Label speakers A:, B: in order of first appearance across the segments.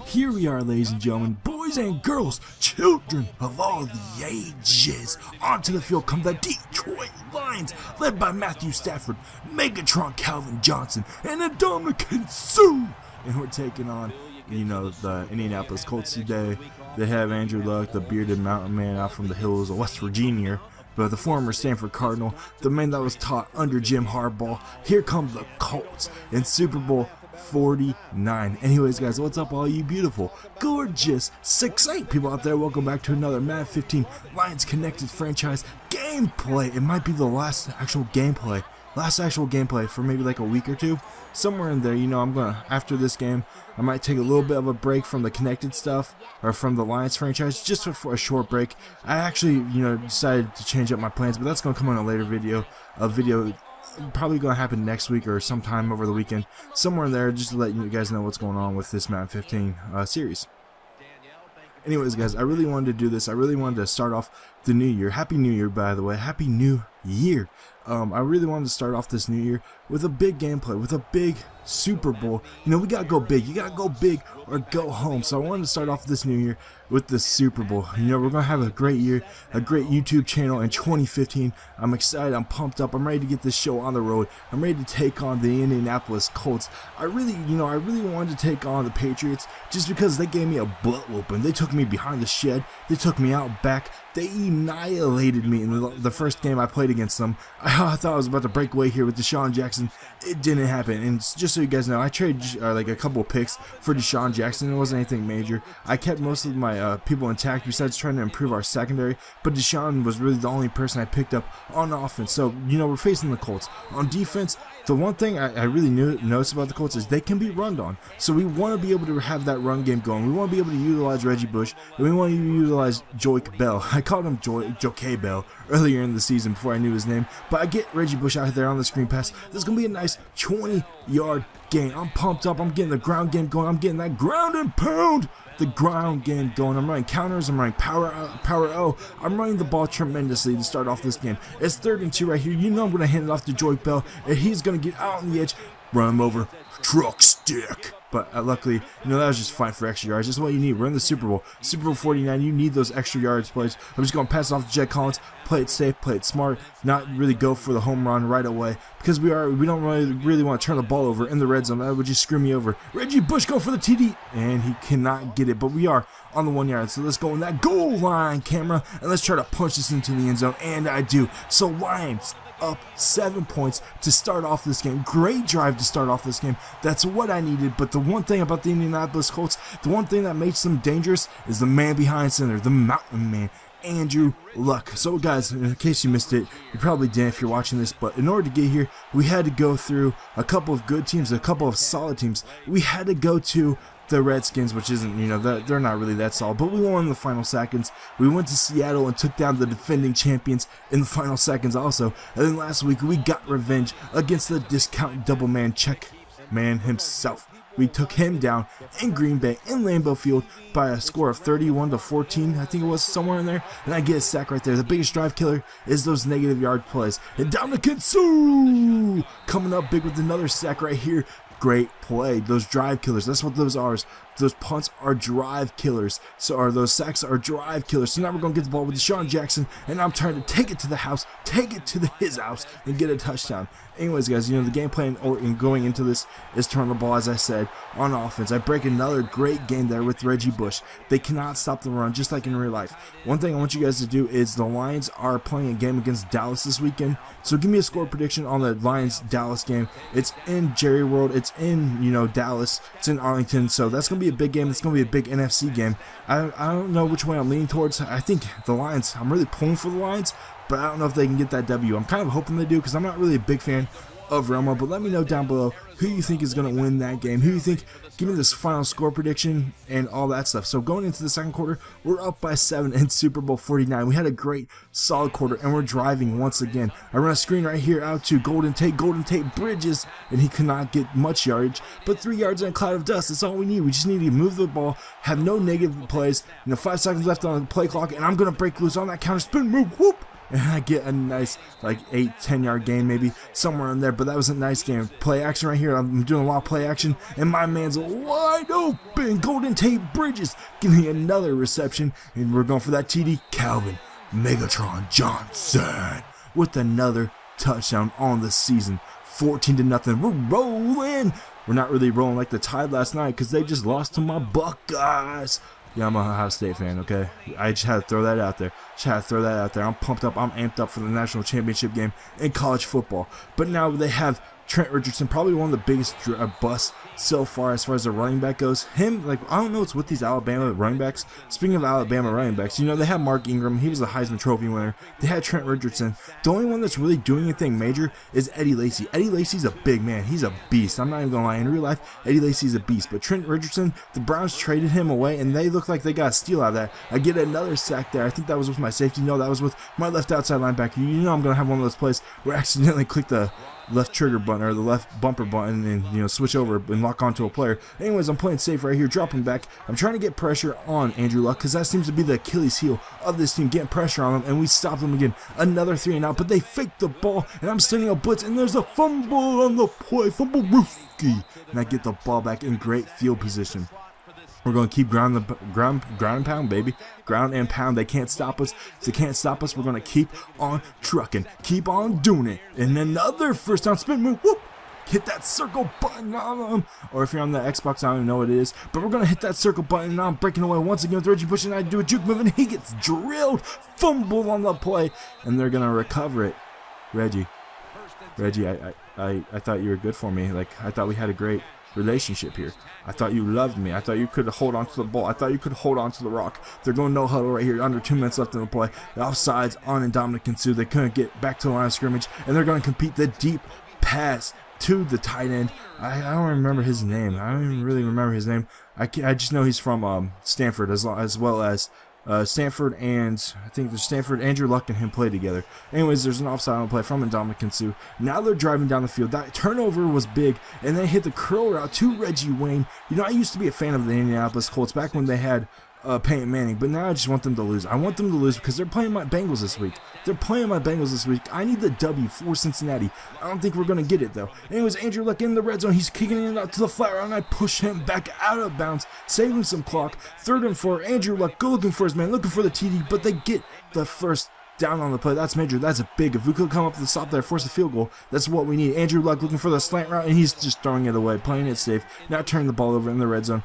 A: Here we are, ladies and gentlemen, boys and girls, children of all the ages. Onto the field come the Detroit Lions, led by Matthew Stafford, Megatron Calvin Johnson, and Danek Sue. And we're taking on, the Indianapolis Colts today. They have Andrew Luck, the bearded mountain man out from the hills of West Virginia. But the former Stanford Cardinal, the man that was taught under Jim Harbaugh. Here come the Colts in Super Bowl 49. Anyways, guys, what's up, all you beautiful, gorgeous, 6'8" people out there? Welcome back to another Madden 15 Lions Connected franchise gameplay. It might be the last actual gameplay for maybe like a week or two, somewhere in there. I'm gonna, after this game, I might take a little bit of a break from the connected stuff, or from the Lions franchise, just for a short break. I actually, decided to change up my plans, but that's gonna come on a later video. A video probably gonna happen next week or sometime over the weekend, somewhere in there, just to let you guys know what's going on with this Madden 15 series. Anyways, guys, I really wanted to do this. I really wanted to start off the new year. Happy New Year, by the way. Happy New Year. I really wanted to start off this new year with a big gameplay, with a big Super Bowl. We gotta go big. You gotta go big or go home. So I wanted to start off this new year with the Super Bowl. We're gonna have a great year, a great YouTube channel in 2015. I'm excited. I'm pumped up. I'm ready to get this show on the road. I'm ready to take on the Indianapolis Colts. I really wanted to take on the Patriots just because they gave me a butt whooping. They took me behind the shed. They took me out back. They annihilated me in the first game I played against them. I thought I was about to break away here with Deshaun Jackson. It didn't happen. And just so you guys know, I traded like a couple of picks for Deshaun Jackson. It wasn't anything major. I kept most of my people intact besides trying to improve our secondary. But Deshaun was really the only person I picked up on offense. So, we're facing the Colts. On defense, the one thing I really noticed about the Colts is they can be run on. So we want to be able to have that run game going. We want to be able to utilize Reggie Bush, and we want to utilize Joique Bell. I called him Joique Bell earlier in the season before I knew his name. But I get Reggie Bush out there on the screen pass. This is going to be a nice 20-yard gain. I'm pumped up. I'm getting the ground game going. I'm getting that ground and pound. The ground game going. I'm running counters. I'm running power O. I'm running the ball tremendously to start off this game. It's 3rd and 2 right here. I'm going to hand it off to Joique Bell, and he's going to get out on the edge, run him over, truck stick. But luckily, that was just fine for extra yards. That's what you need. We're in the Super Bowl. Super Bowl 49, you need those extra yards plays. I'm just going to pass it off to Jed Collins, play it safe, play it smart, not really go for the home run right away, because we don't really want to turn the ball over in the red zone. That would just screw me over. Reggie Bush go for the TD, and he cannot get it, but we are on the 1 yard. So let's go in that goal line camera, and let's try to punch this into the end zone, and I do. So Lions up 7 points to start off this game. Great drive to start off this game. That's what I needed. But the one thing about the Indianapolis Colts, the one thing that makes them dangerous is the man behind center, the mountain man, Andrew Luck. So guys, in case you missed it, you probably didn't if you're watching this, but in order to get here, we had to go through a couple of good teams, a couple of solid teams. We had to go to the Redskins, which isn't, they're not really that solid, but we won in the final seconds. We went to Seattle and took down the defending champions in the final seconds also. And then last week, we got revenge against the discount double man check man himself. We took him down in Green Bay, in Lambeau Field, by a score of 31-14, I think it was, somewhere in there. And I get a sack right there. The biggest drive killer is those negative yard plays. And Danek Sue coming up big with another sack right here. Great play. Those drive killers, that's what those are. Those punts are drive killers. So those sacks are drive killers. So now we're going to get the ball with Deshaun Jackson, and I'm trying to take it to the house, take it to his house, and get a touchdown. Anyways, guys, the game plan in going into this is turn the ball, as I said, on offense. I break another great game there with Reggie Bush. They cannot stop the run, just like in real life. One thing I want you guys to do is the Lions are playing a game against Dallas this weekend. So give me a score prediction on the Lions-Dallas game. It's in Jerry World. It's in, Dallas. It's in Arlington. So that's going to be a big game. It's going to be a big NFC game. I don't know which way I'm leaning towards. I think the Lions, I'm really pulling for the Lions, but I don't know if they can get that W. I'm kind of hoping they do, because I'm not really a big fan of Romo, but let me know down below who you think is going to win that game. Who you think, give me this final score prediction and all that stuff. So going into the second quarter, we're up by 7 in Super Bowl 49. We had a great, solid quarter, and we're driving once again. I run a screen right here out to Golden Tate Bridges, and he could not get much yardage, but 3 yards in a cloud of dust. That's all we need. We just need to move the ball, have no negative plays. 5 seconds left on the play clock, and I'm going to break loose on that counter spin move. Whoop! and I get a nice like 8-10 yard gain, maybe somewhere in there. But that was a nice game. Play action right here. I'm doing a lot of play action, and my man's wide open. Golden Tate Bridges giving me another reception, and we're going for that TD. Calvin Megatron Johnson with another touchdown on the season. 14-0. We're rolling. We're not really rolling like the Tide last night because they just lost to my Buckeyes. Yeah, I'm a Ohio State fan, okay? I just had to throw that out there. I'm pumped up. I'm amped up for the national championship game in college football. But now they have Trent Richardson, probably one of the biggest busts so far as the running back goes. Him, like, I don't know what's with these Alabama running backs. Speaking of Alabama running backs, you know, they have Mark Ingram. He was a Heisman Trophy winner. They had Trent Richardson. The only one that's really doing anything major is Eddie Lacy. Eddie Lacy's a big man. He's a beast. I'm not even going to lie. In real life, Eddie Lacy's a beast. But Trent Richardson, the Browns traded him away, and they look like they got a steal out of that. I get another sack there. I think that was with my safety. No, that was with my left outside linebacker. You know I'm going to have one of those plays where I accidentally click the left trigger button or the left bumper button and, you know, switch over and lock onto a player. Anyways, I'm playing safe right here, dropping back. I'm trying to get pressure on Andrew Luck because that seems to be the Achilles heel of this team, getting pressure on them, and we stop them again. Another 3-and-out, but they fake the ball, and I'm sending a blitz, and there's a fumble on the play, fumble rookie, and I get the ball back in great field position. We're going to keep ground and pound, baby. Ground and pound. They can't stop us. If they can't stop us, we're going to keep on trucking. Keep on doing it. And another first down spin move. Whoop. Hit that circle button on them. Or if you're on the Xbox, I don't even know what it is. But we're going to hit that circle button. And I'm breaking away once again with Reggie Bush. And I do a juke move. And he gets drilled. Fumble on the play. And they're going to recover it. Reggie, I thought you were good for me. Like, I thought we had a great relationship here. I thought you loved me. I thought you could hold on to the ball. I thought you could hold on to the rock. They're going no huddle right here. Under 2 minutes left in the play. The offsides on and Danek. They couldn't get back to the line of scrimmage, and they're going to compete the deep pass to the tight end. I don't remember his name. I don't even really remember his name. I just know he's from Stanford, as well as Stanford, and I think there's Stanford, Andrew Luck and him play together. Anyways, there's an offside on the play from Danek. Now they're driving down the field. That turnover was big, and they hit the curl route to Reggie Wayne. You know, I used to be a fan of the Indianapolis Colts back when they had Peyton Manning, but now I just want them to lose. I want them to lose because they're playing my Bengals this week. I need the W for Cincinnati. I don't think we're going to get it, though. Anyways, Andrew Luck in the red zone. He's kicking it out to the flat route, and I push him back out of bounds, saving some clock. 3rd and 4. Andrew Luck go looking for his man, looking for the TD, but they get the first down on the play. That's major. That's a big. If we could come up to the stop there, force a field goal, that's what we need. Andrew Luck looking for the slant route, and he's just throwing it away, playing it safe, not turning the ball over in the red zone.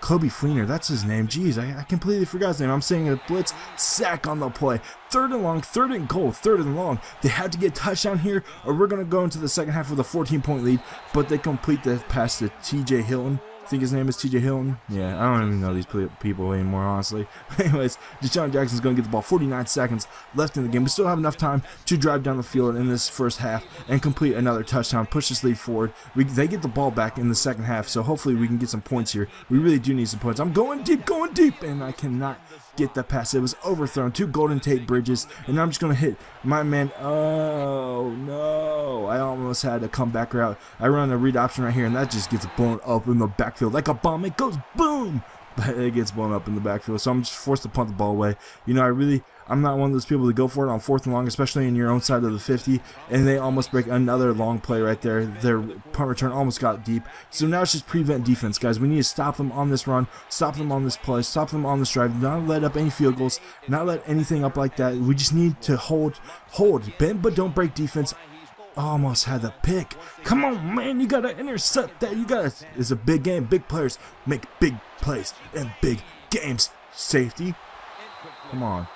A: Kobe Fleener, that's his name. Jeez, I completely forgot his name. I'm saying a blitz, sack on the play. 3rd and long, 3rd and goal, 3rd and long. They had to get a touchdown here, or we're going to go into the second half with a 14-point lead, but they complete the pass to TJ Hilton. I think his name is TJ Hilton. Yeah, I don't even know these people anymore, honestly. Anyways, Deshaun Jackson's going to get the ball. 49 seconds left in the game. We still have enough time to drive down the field in this first half and complete another touchdown, push this lead forward. They get the ball back in the second half, so hopefully we can get some points here. We really do need some points. I'm going deep, and I cannot get the pass. It was overthrown. 2 Golden Tate Bridges, and I'm just going to hit my man. Oh, no. I almost had a comeback route. I run a read option right here, and that just gets blown up in the backfield like a bomb. It goes boom, but it gets blown up in the backfield, so I'm just forced to punt the ball away. You know, I'm not one of those people to go for it on 4th and long, especially in your own side of the 50, and they almost break another long play right there. Their punt return almost got deep. So now it's just prevent defense, guys. We need to stop them on this run, stop them on this play, stop them on this drive, not let up any field goals, not let anything up like that. We just need to hold, bend but don't break defense. Almost had the pick. Come on, man, you gotta intercept that. It's a big game. Big players make big plays in big games. Safety, come on,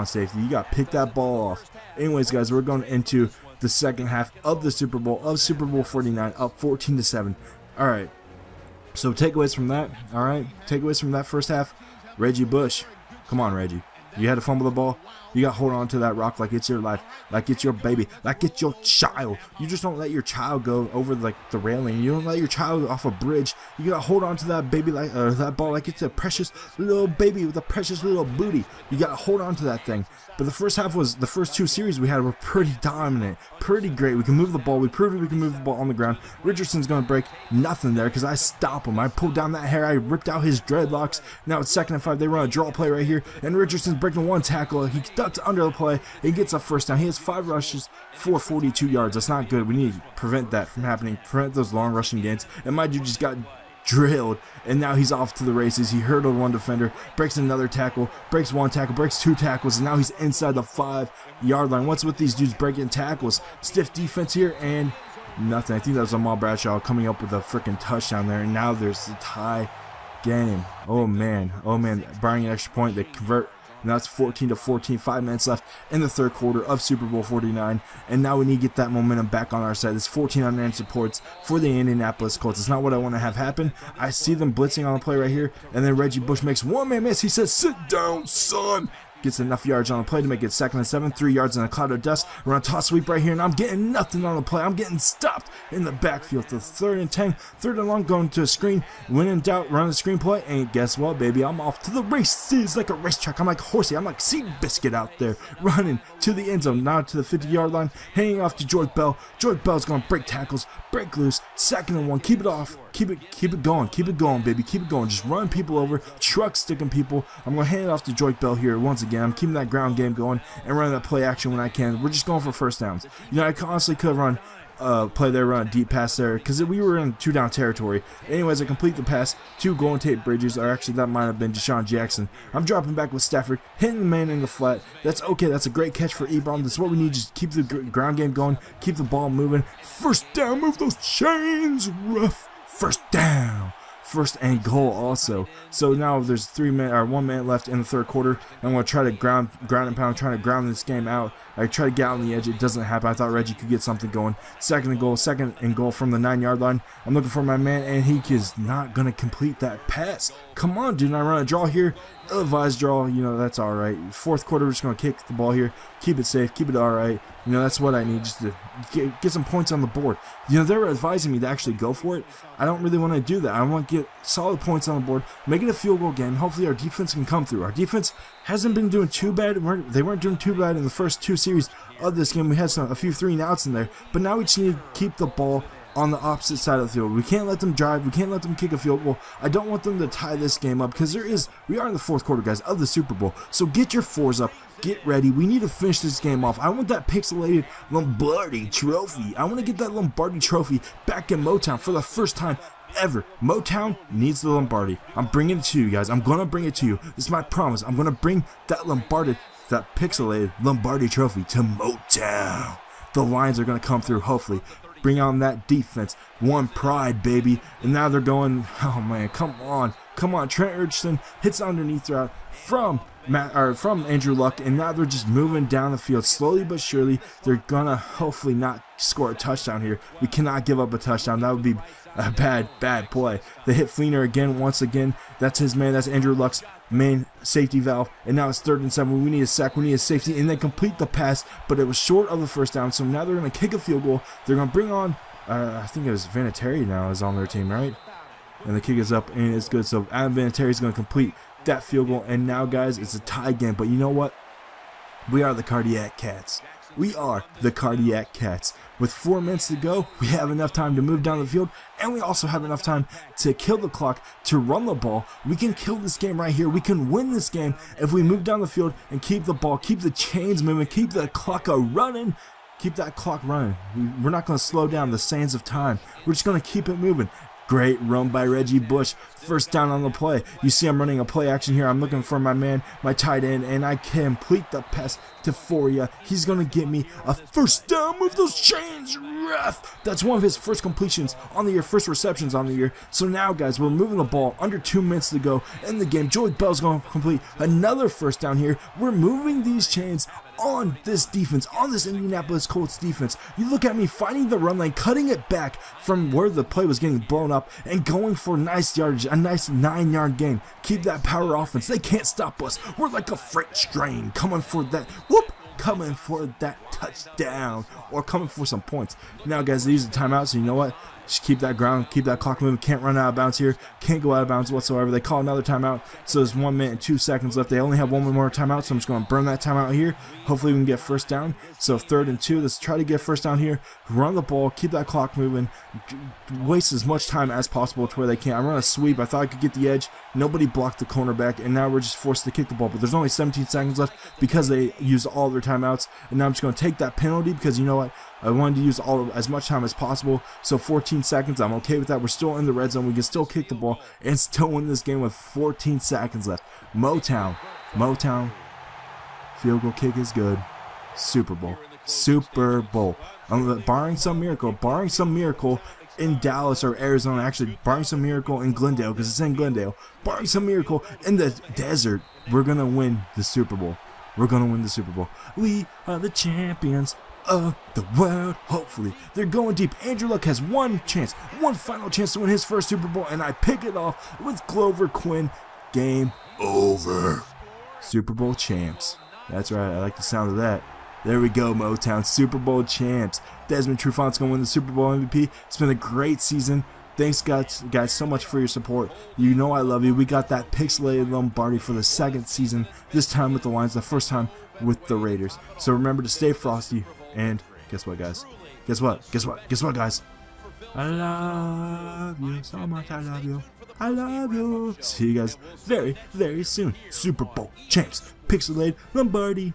A: safety. You got to pick that ball off. Anyways, guys, we're going into the second half of the Super Bowl, of Super Bowl 49, up 14-7. All right, so takeaways from that. All right, takeaways from that first half. Reggie Bush, come on, Reggie. You had to fumble the ball. You got to hold on to that rock like it's your life, like it's your baby, like it's your child. You just don't let your child go over like the railing. You don't let your child off a bridge. You got to hold on to that baby like that ball like it's a precious little baby with a precious little booty. You got to hold on to that thing. But the first half was, the first 2 series we had were pretty dominant, pretty great. We can move the ball. We proved we can move the ball on the ground. Richardson's going to break nothing there because I stop him. I pulled down that hair. I ripped out his dreadlocks. Now it's 2nd and 5. They run a draw play right here, and Richardson's breaking 1 tackle. He ducks under the play, and gets a first down. He has 5 rushes for 42 yards. That's not good. We need to prevent that from happening, prevent those long rushing gains. And my dude just got drilled, and now he's off to the races. He hurdled one defender, breaks another tackle, breaks 1 tackle, breaks 2 tackles, and now he's inside the 5-yard line. What's with these dudes breaking tackles? Stiff defense here, and nothing. I think that was Amal Bradshaw coming up with a freaking touchdown there, and now there's the tie game. Oh man, barring an extra point, they convert. Now it's 14-14, 5 minutes left in the 3rd quarter of Super Bowl 49, and now we need to get that momentum back on our side. It's 14 unanswered points for the Indianapolis Colts. It's not what I want to have happen. I see them blitzing on the play right here, and then Reggie Bush makes 1-man miss. He says, "Sit down, son." Gets enough yards on the play to make it 2nd and 7, 3 yards in a cloud of dust. We're on a toss sweep right here, and I'm getting nothing on the play. I'm getting stopped in the backfield. The 3rd and 10, 3rd and long, going to a screen. When in doubt, run the screen play, and guess what, baby? I'm off to the races like a racetrack. I'm like Horsey. I'm like Seabiscuit out there, running to the end zone, now to the 50-yard line, hanging off to George Bell. George Bell's going to break tackles, break loose, 2nd and 1, keep it off. Keep it going, baby. Keep it going. Just run people over, truck sticking people. I'm going to hand it off to Joyke Bell here once again. I'm keeping that ground game going and running that play action when I can. We're just going for first downs. You know, I honestly could run play there, run a deep pass there, because we were in 2-down territory. Anyways, I complete the pass to Golden Tate Bridges, or actually that might have been Deshaun Jackson. I'm dropping back with Stafford, hitting the man in the flat. That's okay. That's a great catch for Ebron. That's what we need. Just keep the ground game going, keep the ball moving. First down, move those chains, rough. First down. 1st and goal also. So now there's 1 minute left in the 3rd quarter. I'm going to try to ground and pound, trying to ground this game out. I try to get out on the edge. It doesn't happen. I thought Reggie could get something going. 2nd and goal from the 9-yard line. I'm looking for my man, and he is not going to complete that pass. Come on, dude. I run a draw here. Ill-advised draw. You know, that's all right. 4th quarter, we're just going to kick the ball here. Keep it safe. Keep it all right. You know, that's what I need, just to get some points on the board. You know, they were advising me to actually go for it. I don't really want to do that. I want to get solid points on the board, make it a field goal game. Hopefully our defense can come through. Our defense hasn't been doing too bad. They weren't doing too bad in the first 2 series of this game. We had a few 3-and-outs in there, but now we just need to keep the ball on the opposite side of the field. We can't let them drive. We can't let them kick a field goal. I don't want them to tie this game up, because we are in the 4th quarter, guys, of the Super Bowl. So get your 4s up. Get ready. We need to finish this game off. I want that pixelated Lombardi trophy. I want to get that Lombardi trophy back in Motown for the first time ever. Motown needs the Lombardi. I'm bringing it to you guys. I'm going to bring it to you. This is my promise. I'm going to bring that Lombardi, that pixelated Lombardi trophy to Motown. The Lions are going to come through, hopefully. Bring on that defense. One pride, baby. And now they're going, oh man, come on. Come on. Trent Richardson hits underneath route from Andrew Luck, and now they're just moving down the field slowly but surely. They're gonna hopefully not score a touchdown here. We cannot give up a touchdown. That would be a bad play. They hit Fleener again, once again. That's his man. That's Andrew Luck's main safety valve, and now it's 3rd and 7. We need a sack, we need a safety, and they complete the pass, but it was short of the first down. So now they're gonna kick a field goal. They're gonna bring on I think it was Vinatieri now is on their team, right? And the kick is up, and it's good. So Adam Vinatieri is gonna complete that field goal, and now, guys, it's a tie game. But you know what? We are the Cardiac Cats. We are the Cardiac Cats. With 4 minutes to go, we have enough time to move down the field, and we also have enough time to kill the clock, to run the ball. We can kill this game right here. We can win this game if we move down the field and keep the ball, keep the chains moving, keep the clock running. Keep that clock running. We're not going to slow down the sands of time. We're just going to keep it moving. Great run by Reggie Bush. First down on the play. You see I'm running a play action here. I'm looking for my man, my tight end, and I complete the pass to Foria. He's going to get me a first down. Move those chains, ref. That's one of his first completions on the year, first receptions on the year. So now, guys, we're moving the ball. Under 2 minutes to go in the game. Joyke Bell's going to complete another first down here. We're moving these chains on this defense, on this Indianapolis Colts defense. You look at me finding the run lane, cutting it back from where the play was getting blown up, and going for nice yardage, a nice 9-yard gain. Keep that power offense. They can't stop us. We're like a freight train coming for that, coming for that touchdown, or coming for some points. Now, guys, they use the timeout, so you know what? Just keep that ground, keep that clock moving. Can't run out of bounds here. Can't go out of bounds whatsoever. They call another timeout, so there's 1 minute and 2 seconds left. They only have one more timeout, so I'm just going to burn that timeout here. Hopefully we can get first down. So 3rd and 2. Let's try to get first down here. Run the ball, keep that clock moving. Waste as much time as possible to where they can. I run a sweep. I thought I could get the edge. Nobody blocked the cornerback, and now we're just forced to kick the ball. But there's only 17 seconds left because they used all their timeouts. And now I'm just going to take that penalty because you know what? I wanted to use as much time as possible. So 14 seconds, I'm okay with that. We're still in the red zone. We can still kick the ball and still win this game with 14 seconds left. Motown, field goal kick is good. Super Bowl. Barring some miracle in Dallas or Arizona, actually barring some miracle in Glendale, because it's in Glendale, barring some miracle in the desert, we're going to win the Super Bowl. We are the champions of the world. Hopefully they're going deep. Andrew Luck has one final chance to win his first Super Bowl, and I pick it off with Glover Quinn. Game over. Super Bowl champs. That's right, I like the sound of that. There we go, Motown. Super Bowl champs. Desmond Trufant's going to win the Super Bowl MVP. It's been a great season. Thanks, guys, so much for your support. You know I love you. We got that pixelated Lombardi for the 2nd season, this time with the Lions, the 1st time with the Raiders. So remember to stay frosty, and guess what, guys? Guess what, guys? I love you so much. I love you. See you guys very, very soon. Super Bowl champs. Pixelated Lombardi.